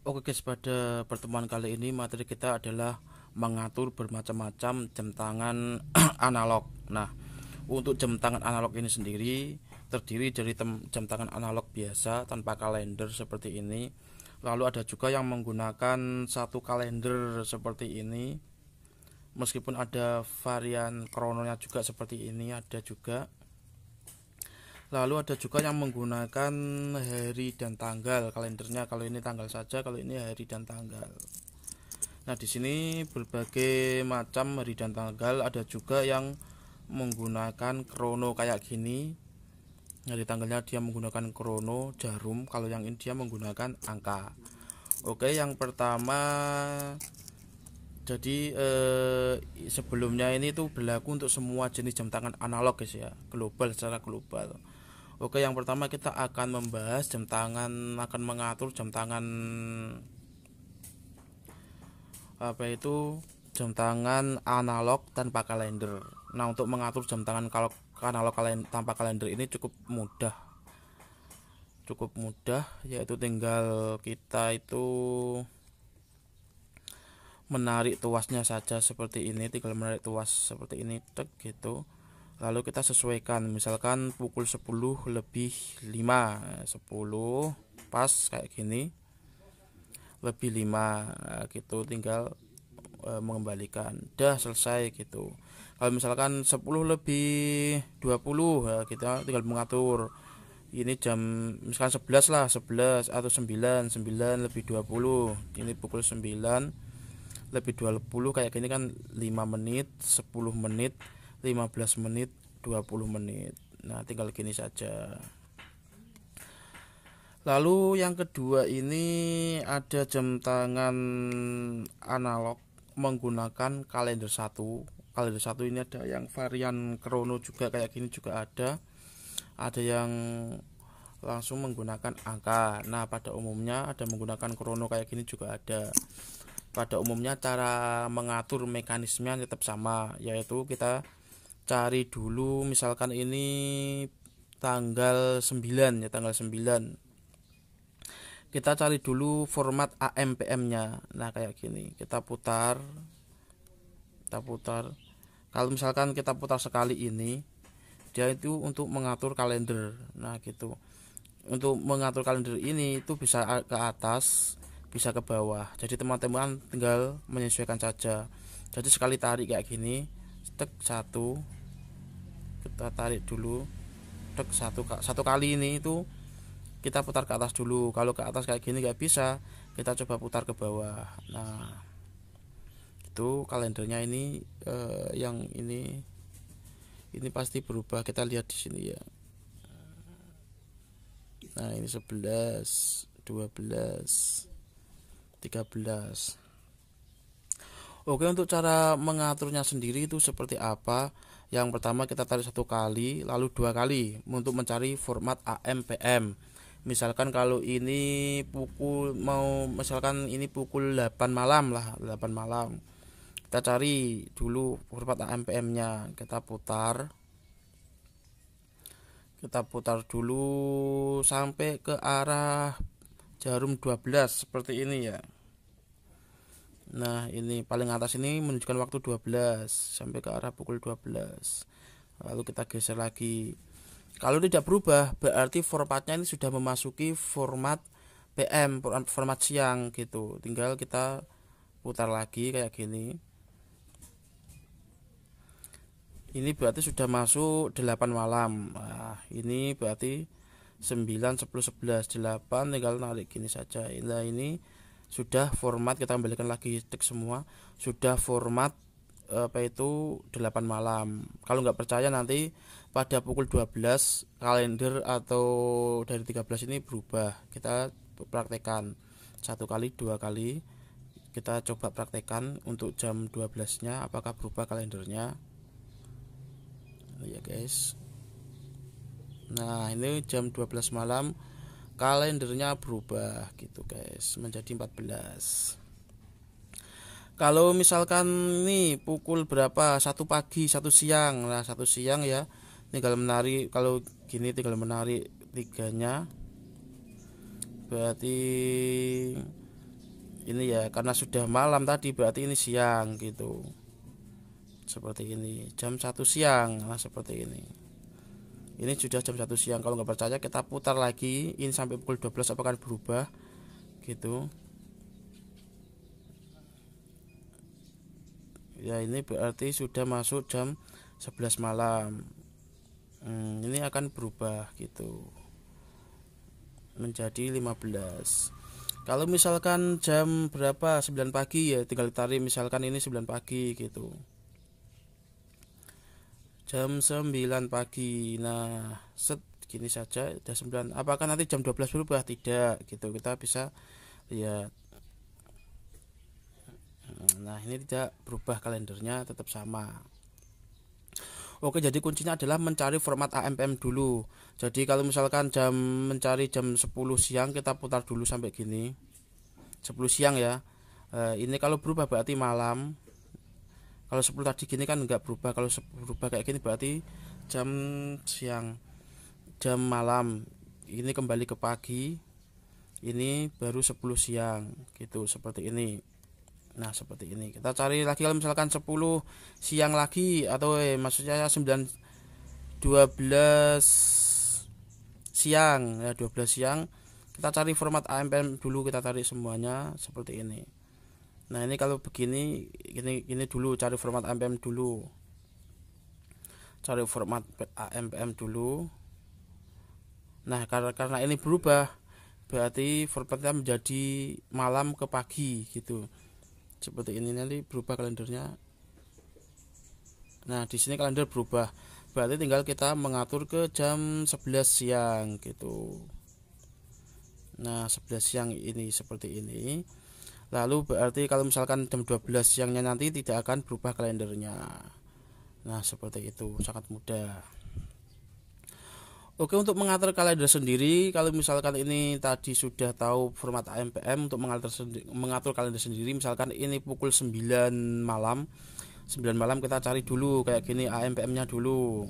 Oke guys, pada pertemuan kali ini materi kita adalah mengatur bermacam-macam jam tangan analog. Nah, untuk jam tangan analog ini sendiri terdiri dari jam tangan analog biasa tanpa kalender seperti ini. Lalu ada juga yang menggunakan satu kalender seperti ini. Meskipun ada varian krononya juga seperti ini, ada juga. Lalu ada juga yang menggunakan hari dan tanggal kalendernya. Kalau ini tanggal saja, kalau ini hari dan tanggal. Nah, di sini berbagai macam hari dan tanggal. Ada juga yang menggunakan krono kayak gini. Hari tanggalnya dia menggunakan krono jarum. Kalau yang ini dia menggunakan angka. Oke, yang pertama, jadi sebelumnya ini tuh berlaku untuk semua jenis jam tangan analog guys ya, global, secara global. Oke, yang pertama kita akan membahas jam tangan, akan mengatur jam tangan jam tangan analog tanpa kalender. Nah, untuk mengatur jam tangan kalau analog tanpa kalender ini cukup mudah, yaitu tinggal kita itu menarik tuasnya saja seperti ini, tinggal menarik tuas seperti ini, tek gitu. Lalu kita sesuaikan, misalkan pukul 10 lebih 5, 10 pas kayak gini, lebih 5 gitu, tinggal mengembalikan, dah selesai gitu. Kalau misalkan 10 lebih 20, kita tinggal mengatur ini jam, misalkan 11 lah, 11 atau 9, 9 lebih 20, ini pukul 9 lebih 20 kayak gini kan, 5 menit, 10 menit, 15 menit, 20 menit. Nah, tinggal gini saja. Lalu yang kedua ini ada jam tangan analog menggunakan kalender satu. Kalender satu ini ada yang varian krono juga kayak gini juga ada. Ada yang langsung menggunakan angka. Nah, pada umumnya ada menggunakan krono kayak gini juga ada. Pada umumnya cara mengatur mekanismenya tetap sama, yaitu kita cari dulu, misalkan ini tanggal 9 ya, tanggal 9. Kita cari dulu format AM PM-nya. Nah, kayak gini. Kita putar. Kalau misalkan kita putar sekali ini, dia itu untuk mengatur kalender. Nah, gitu. Untuk mengatur kalender ini itu bisa ke atas, bisa ke bawah. Jadi teman-teman tinggal menyesuaikan saja. Jadi sekali tarik kayak gini, tek satu, kita tarik dulu, tek satu kali ini itu kita putar ke atas dulu. Kalau ke atas kayak gini nggak bisa, kita coba putar ke bawah. Nah, itu kalendernya ini yang ini pasti berubah. Kita lihat di sini ya. Nah, ini 11, 12, 13. Oke, untuk cara mengaturnya sendiri itu seperti apa? Yang pertama kita tarik satu kali, lalu dua kali untuk mencari format AM PM. Misalkan kalau ini misalkan ini pukul 8 malam lah, 8 malam. Kita cari dulu format AM PM-nya, kita putar dulu sampai ke arah jarum 12 seperti ini ya. Nah, ini paling atas ini menunjukkan waktu 12 sampai ke arah pukul 12. Lalu kita geser lagi. Kalau tidak berubah, berarti formatnya ini sudah memasuki format PM, format siang gitu. Tinggal kita putar lagi kayak gini. Ini berarti sudah masuk 8 malam. Nah, ini berarti 9, 10, 11, 8, tinggal narik gini saja. Nah, ini sudah format, kita kembalikan lagi tek semua. Sudah format 8 malam. Kalau nggak percaya nanti pada pukul 12 kalender atau dari 13 ini berubah. Kita praktekkan satu kali, dua kali. Kita coba praktekkan untuk jam 12-nya apakah berubah kalendernya. Ya guys. Nah, ini jam 12 malam kalendernya berubah gitu guys, menjadi 14. Kalau misalkan nih pukul berapa, satu pagi, satu siang. Nah, satu siang ya, tinggal menarik. Kalau gini tinggal menarik tiganya, berarti Ini ya karena sudah malam tadi berarti ini siang gitu. Seperti ini jam 1 siang. Nah seperti ini sudah jam 1 siang. Kalau nggak percaya kita putar lagi ini sampai pukul 12 apakah berubah gitu ya. Ini berarti sudah masuk jam 11 malam. Ini akan berubah gitu menjadi 15. Kalau misalkan jam berapa 9 pagi ya tinggal tarik misalkan ini 9 pagi gitu, jam 9 pagi. Nah set gini saja udah 9. Apakah nanti jam 12 berubah? Tidak gitu, kita bisa lihat. Nah ini tidak berubah, kalendernya tetap sama. Oke, jadi kuncinya adalah mencari format AMPM dulu. Jadi kalau misalkan mencari jam 10 siang kita putar dulu sampai gini 10 siang ya. Ini kalau berubah berarti malam. Kalau 10 tadi gini kan enggak berubah. Kalau berubah kayak gini berarti jam siang, jam malam. Ini kembali ke pagi. Ini baru 10 siang gitu, seperti ini. Nah seperti ini kita cari lagi. Kalau misalkan 10 siang lagi atau maksudnya 12 siang ya, 12 siang kita cari format AMPM dulu, kita tarik semuanya seperti ini. Nah ini kalau begini ini dulu cari format AMPM dulu, cari format AMPM dulu. Nah karena ini berubah berarti formatnya menjadi malam ke pagi gitu. Seperti ini nanti berubah kalendernya. Nah di sini kalender berubah berarti tinggal kita mengatur ke jam 11 siang gitu. Nah 11 siang ini seperti ini. Lalu berarti kalau misalkan jam 12 siangnya nanti tidak akan berubah kalendernya. Nah seperti itu, sangat mudah. Oke, untuk mengatur kalender sendiri, kalau misalkan ini tadi sudah tahu format AMPM, untuk mengatur kalender sendiri, misalkan ini pukul 9 malam, 9 malam kita cari dulu kayak gini AMPM-nya dulu.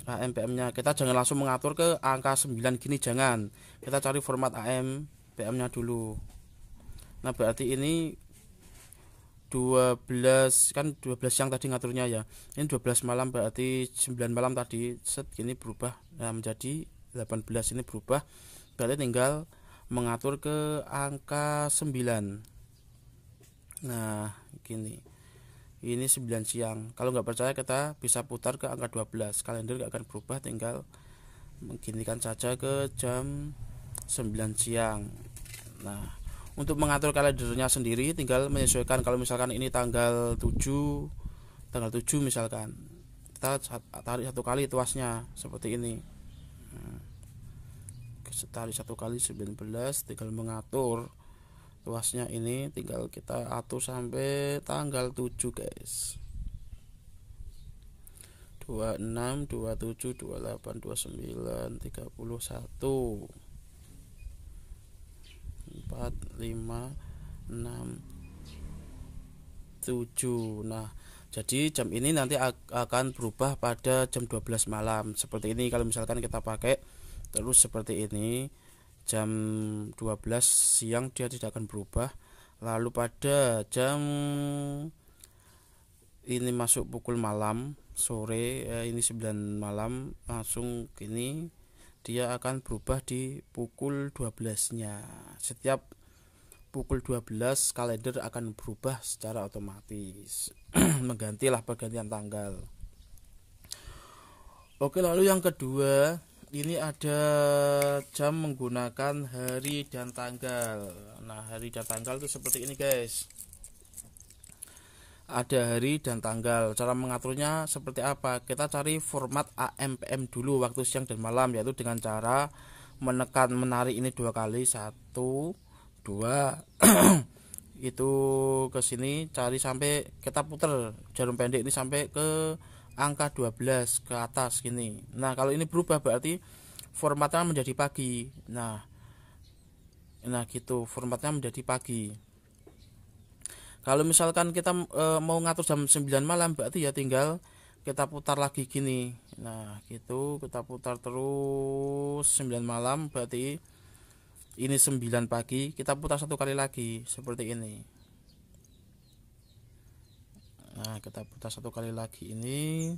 AMPM-nya kita jangan langsung mengatur ke angka 9 gini, jangan. Kita cari format AMPM-nya dulu. Nah, berarti ini 12 kan 12 siang tadi ngaturnya ya. Ini 12 malam berarti 9 malam tadi set gini berubah. Nah, menjadi 18 ini berubah. Berarti tinggal mengatur ke angka 9. Nah, gini. Ini 9 siang. Kalau nggak percaya kita bisa putar ke angka 12. Kalender nggak akan berubah, tinggal mengginikan saja ke jam 9 siang. Nah, untuk mengatur kalendernya sendiri tinggal menyesuaikan. Kalau misalkan ini tanggal 7 misalkan, kita tarik satu kali tuasnya seperti ini. Tarik satu kali 19, tinggal mengatur tuasnya ini, tinggal kita atur sampai tanggal 7 guys. 26, 27, 28, 29, 31, 4, 5, 6, 7. Nah jadi jam ini nanti akan berubah pada jam 12 malam seperti ini. Kalau misalkan kita pakai terus seperti ini, jam 12 siang dia tidak akan berubah. Lalu pada jam ini masuk pukul malam sore, ini 9 malam langsung gini, dia akan berubah di pukul 12 nya. Setiap pukul 12 kalender akan berubah secara otomatis. Menggantilah pergantian tanggal. Oke, lalu yang kedua ini ada jam menggunakan hari dan tanggal. Nah hari dan tanggal itu seperti ini guys. Ada hari dan tanggal. Cara mengaturnya seperti apa? Kita cari format AMPM dulu waktu siang dan malam, yaitu dengan cara menarik ini 2 kali, 1, 2 itu ke sini, cari sampai kita putar jarum pendek ini sampai ke angka 12 ke atas gini. Nah kalau ini berubah berarti formatnya menjadi pagi. Nah gitu, formatnya menjadi pagi. Kalau misalkan kita mau ngatur jam 9 malam berarti ya tinggal kita putar lagi gini. Nah gitu, kita putar terus 9 malam berarti ini 9 pagi, kita putar satu kali lagi seperti ini. Nah, kita putar satu kali lagi ini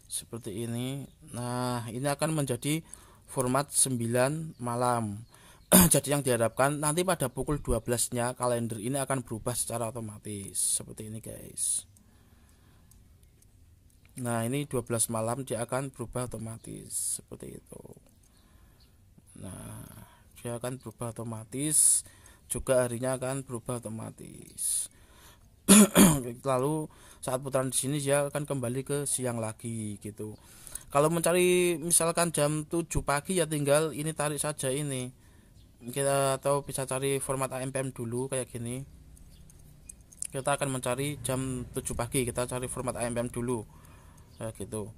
seperti ini. Nah, ini akan menjadi format 9 malam. Jadi yang diharapkan nanti pada pukul 12-nya kalender ini akan berubah secara otomatis seperti ini guys. Nah, ini 12 malam dia akan berubah otomatis seperti itu. Nah, dia akan berubah otomatis, juga harinya akan berubah otomatis. Lalu saat putaran di sini dia akan kembali ke siang lagi gitu. Kalau mencari misalkan jam 7 pagi ya tinggal ini tarik saja ini. Kita atau bisa cari format AMPM dulu kayak gini. Kita akan mencari jam 7 pagi, kita cari format AMPM dulu. Kayak gitu.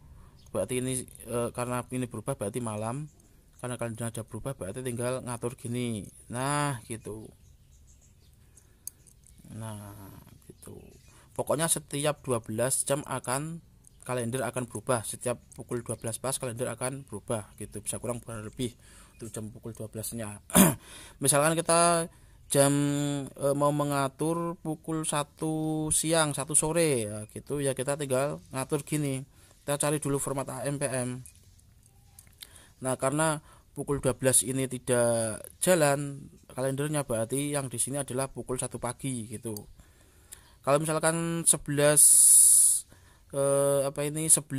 Berarti ini karena ini berubah berarti malam. Karena kalian sudah berubah berarti tinggal ngatur gini. Nah, gitu. Nah, gitu. Pokoknya setiap 12 jam akan kalender akan berubah. Setiap pukul 12 pas kalender akan berubah gitu. Bisa kurang bisa lebih untuk jam pukul 12-nya. Misalkan kita jam mau mengatur pukul 1 siang, 1 sore ya gitu ya, kita tinggal ngatur gini. Kita cari dulu format AMPM. Nah, karena pukul 12 ini tidak jalan kalendernya, berarti yang di sini adalah pukul 1 pagi gitu. Kalau misalkan 11 11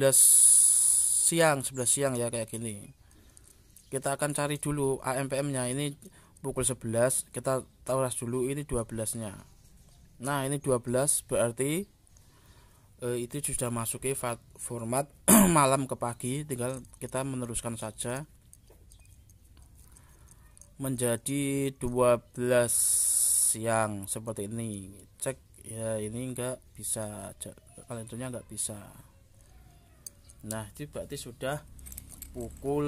siang ya kayak gini. Kita akan cari dulu AMPM-nya. Ini pukul 11, kita taruh dulu ini 12-nya. Nah, ini 12 berarti itu sudah masuk ke format malam ke pagi, tinggal kita meneruskan saja menjadi 12 siang seperti ini. Cek ya, ini enggak bisa, kalendernya enggak bisa. Nah, itu berarti sudah pukul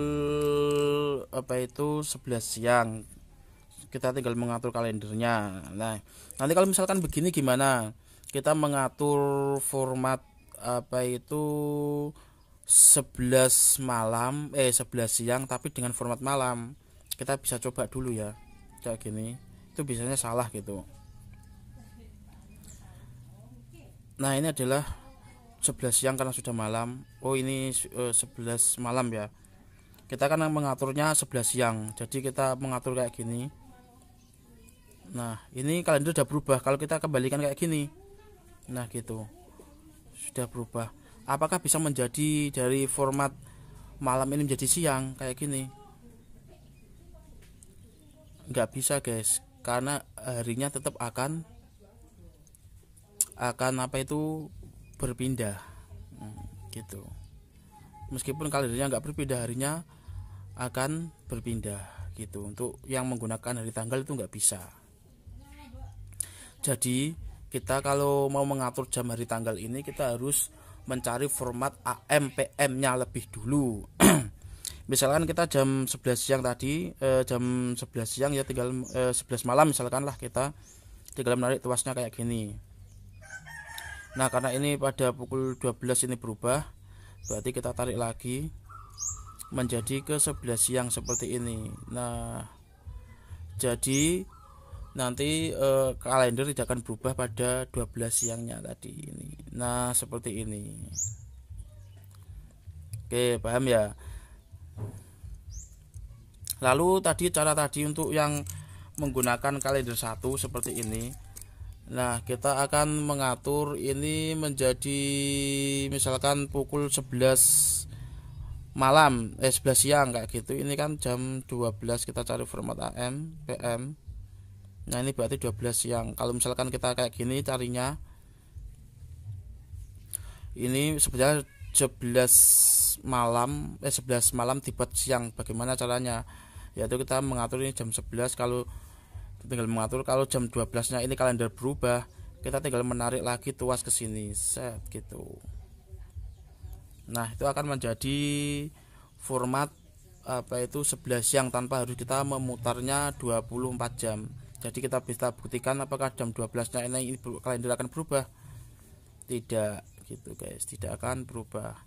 11 siang. Kita tinggal mengatur kalendernya. Nah, nanti kalau misalkan begini gimana? Kita mengatur format 11 malam 11 siang tapi dengan format malam. Kita bisa coba dulu ya. Kayak gini. Itu biasanya salah gitu. Nah, ini adalah 11 siang karena sudah malam. Oh, ini 11 malam ya. Kita akan mengaturnya 11 siang. Jadi kita mengatur kayak gini. Nah, ini kalender udah berubah. Kalau kita kembalikan kayak gini, nah gitu, sudah berubah. Apakah bisa menjadi dari format malam ini menjadi siang kayak gini? Nggak bisa guys, karena harinya tetap akan berpindah gitu. Meskipun kalendernya nggak berpindah, harinya akan berpindah gitu. Untuk yang menggunakan hari tanggal itu nggak bisa. Jadi kita kalau mau mengatur jam hari tanggal ini, kita harus mencari format AMPM-nya lebih dulu. Misalkan kita jam 11 siang tadi, jam 11 siang ya tinggal 11 malam misalkan lah, kita tinggal menarik tuasnya kayak gini. Nah, karena ini pada pukul 12 ini berubah, berarti kita tarik lagi menjadi ke 11 siang seperti ini. Nah, jadi nanti kalender tidak akan berubah pada 12 siangnya tadi ini. Nah, seperti ini. Oke, paham ya? Lalu cara tadi untuk yang menggunakan kalender 1 seperti ini. Nah, kita akan mengatur ini menjadi misalkan pukul 11 malam 11 siang kayak gitu. Ini kan jam 12, kita cari format AM, PM. Nah, ini berarti 12 siang. Kalau misalkan kita kayak gini carinya, ini sebenarnya 11 malam dibuat siang. Bagaimana caranya? Yaitu kita mengatur ini jam 11, kalau tinggal mengatur kalau jam 12-nya ini kalender berubah, kita tinggal menarik lagi tuas ke sini, set gitu. Nah, itu akan menjadi format 11 siang tanpa harus kita memutarnya 24 jam. Jadi kita bisa buktikan apakah jam 12-nya ini kalender akan berubah. Tidak gitu guys, tidak akan berubah.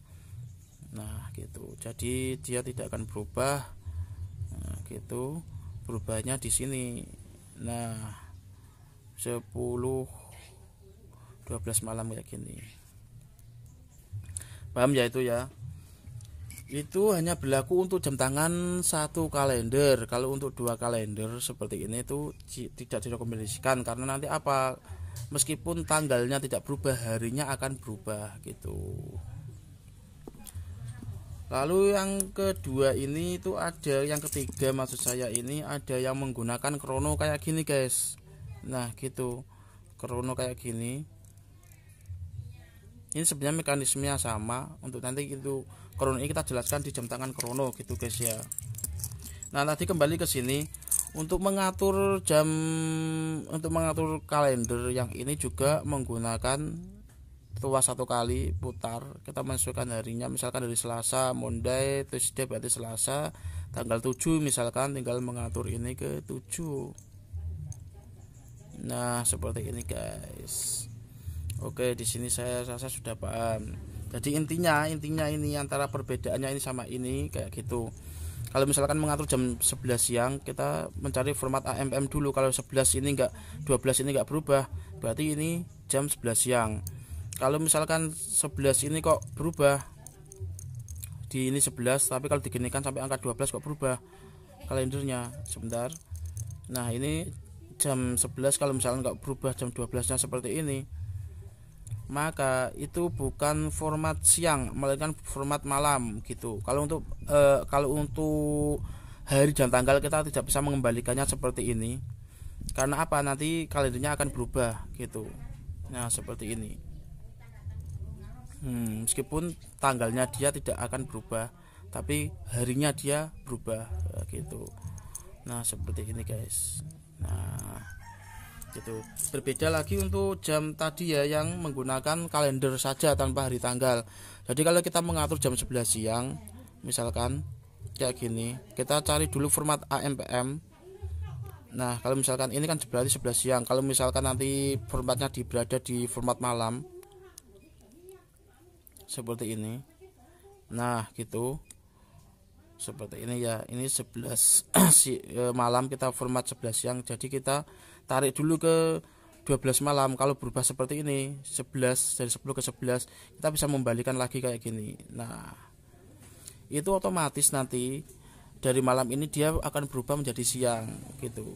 Nah, gitu. Jadi dia tidak akan berubah gitu berubahnya di sini. Nah 10-12 malam kayak gini. Paham ya itu ya? Itu hanya berlaku untuk jam tangan 1 kalender. Kalau untuk 2 kalender seperti ini itu tidak direkomendasikan, karena nanti apa, meskipun tanggalnya tidak berubah, harinya akan berubah gitu. Lalu yang kedua ini itu ada, yang ketiga maksud saya ini, ada yang menggunakan krono kayak gini guys. Nah gitu, krono kayak gini. Ini sebenarnya mekanismenya sama. Untuk nanti itu krono ini kita jelaskan di jam tangan krono gitu guys ya. Nah tadi kembali ke sini, untuk mengatur jam, untuk mengatur kalender yang ini juga menggunakan tuas 1 kali putar. Kita menyesuaikan harinya, misalkan dari Selasa, Monday, Tuesday berarti Selasa tanggal 7 misalkan, tinggal mengatur ini ke 7. Nah seperti ini guys. Oke, di sini saya rasa sudah paham. Jadi intinya ini antara perbedaannya ini sama ini kayak gitu. Kalau misalkan mengatur jam 11 siang, kita mencari format AM/PM dulu. Kalau 11 ini enggak, 12 ini enggak berubah, berarti ini jam 11 siang. Kalau misalkan 11 ini kok berubah, di ini 11, tapi kalau diginikan sampai angka 12 kok berubah kalendernya. Sebentar. Nah ini jam 11, kalau misalkan enggak berubah jam 12 nya seperti ini, maka itu bukan format siang, melainkan format malam gitu. Kalau untuk hari dan tanggal kita tidak bisa mengembalikannya seperti ini, karena apa, nanti kalendernya akan berubah gitu. Nah seperti ini. Meskipun tanggalnya dia tidak akan berubah, tapi harinya dia berubah gitu. Nah seperti ini guys. Nah gitu. Berbeda lagi untuk jam tadi ya, yang menggunakan kalender saja tanpa hari tanggal. Jadi kalau kita mengatur jam 11 siang misalkan kayak gini, kita cari dulu format AM/PM. Nah kalau misalkan ini kan berarti 11 siang. Kalau misalkan nanti formatnya berada di format malam seperti ini, nah gitu, seperti ini ya. Ini 11 malam, kita format 11 siang. Jadi kita tarik dulu ke 12 malam. Kalau berubah seperti ini, 11, dari 10 ke 11, kita bisa membalikan lagi kayak gini. Nah itu otomatis nanti dari malam ini dia akan berubah menjadi siang gitu.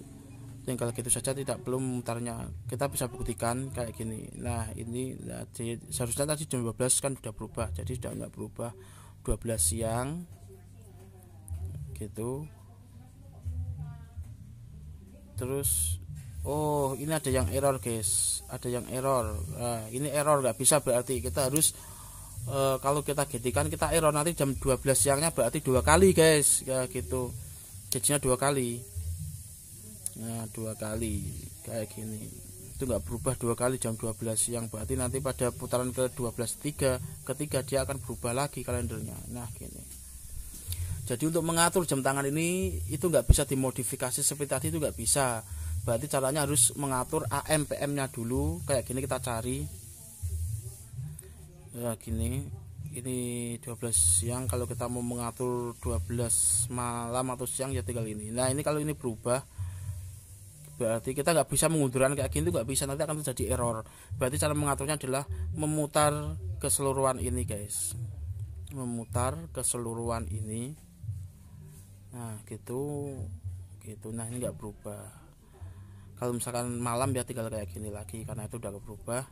Tinggal gitu saja, tidak perlu memutarnya. Kita bisa buktikan kayak gini. Nah ini seharusnya tadi jam 12 kan sudah berubah, jadi sudah enggak berubah, 12 siang gitu. Terus oh ini ada yang error guys, ada yang error. Nah ini error, nggak bisa, berarti kita harus kalau kita getikan kita error, nanti jam 12 siangnya berarti 2 kali guys ya gitu, jadinya 2 kali. Nah 2 kali kayak gini, itu nggak berubah 2 kali jam 12 siang, berarti nanti pada putaran ke 12 ketiga dia akan berubah lagi kalendernya. Nah gini. Jadi untuk mengatur jam tangan ini itu nggak bisa dimodifikasi seperti tadi, itu nggak bisa. Berarti caranya harus mengatur AM/PM nya dulu kayak gini. Kita cari ya gini, ini 12 siang. Kalau kita mau mengatur 12 malam atau siang ya tinggal ini. Nah ini kalau ini berubah, berarti kita nggak bisa mengundurkan kayak gini, nggak bisa, nanti akan terjadi error. Berarti cara mengaturnya adalah memutar keseluruhan ini guys, memutar keseluruhan ini. Nah gitu. Nah ini nggak berubah. Kalau misalkan malam ya tinggal kayak gini lagi, karena itu udah berubah.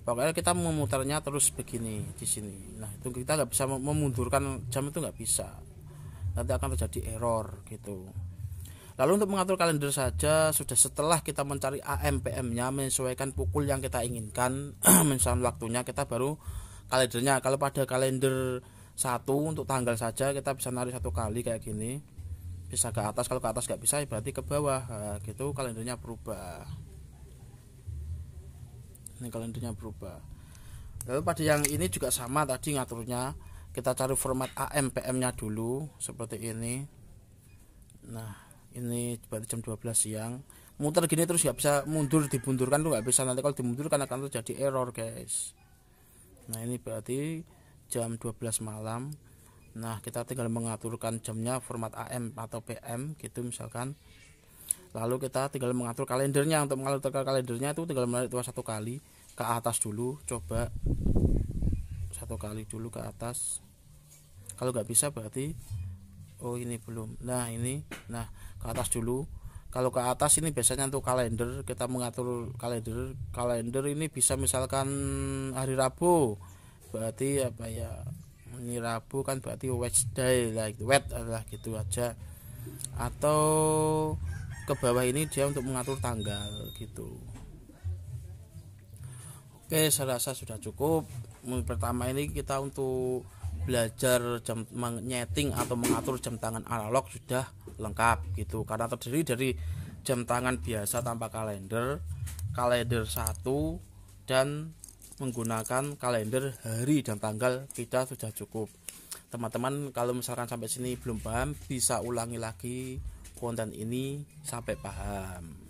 Pokoknya kita memutarnya terus begini di sini. Nah itu kita nggak bisa memundurkan jam, itu nggak bisa, nanti akan terjadi error gitu. Lalu untuk mengatur kalender saja, sudah setelah kita mencari AM/PM nya, menyesuaikan pukul yang kita inginkan, misalkan waktunya, kita baru kalendernya. Kalau pada kalender 1 untuk tanggal saja, kita bisa narik 1 kali kayak gini, bisa ke atas. Kalau ke atas nggak bisa, berarti ke bawah. Nah, gitu kalendernya berubah. Ini kalendernya berubah. Lalu pada yang ini juga sama tadi ngaturnya, kita cari format AM/PM nya dulu seperti ini. Nah ini berarti jam 12 siang, muter gini terus, nggak bisa mundur, dibundurkan tuh nggak bisa, nanti kalau dimundurkan akan terjadi error guys. Nah ini berarti jam 12 malam. Nah, kita tinggal mengaturkan jamnya format AM atau PM gitu misalkan. Lalu kita tinggal mengatur kalendernya. Untuk mengatur kalendernya itu tinggal menarik tuas satu kali ke atas dulu, coba satu kali dulu ke atas. Kalau nggak bisa berarti oh ini belum. Nah ini, nah ke atas dulu. Kalau ke atas ini biasanya untuk kalender, kita mengatur kalender ini bisa misalkan hari Rabu, berarti apa ya, ini Rabu kan berarti Wednesday lah, wed adalah gitu aja. Atau ke bawah ini dia untuk mengatur tanggal gitu. Oke, saya rasa sudah cukup. Pertama ini kita untuk belajar jam menyeting atau mengatur jam tangan analog sudah lengkap gitu, karena terdiri dari jam tangan biasa tanpa kalender 1, dan menggunakan kalender hari dan tanggal kita sudah cukup. Teman-teman kalau misalkan sampai sini belum paham, bisa ulangi lagi konten ini sampai paham.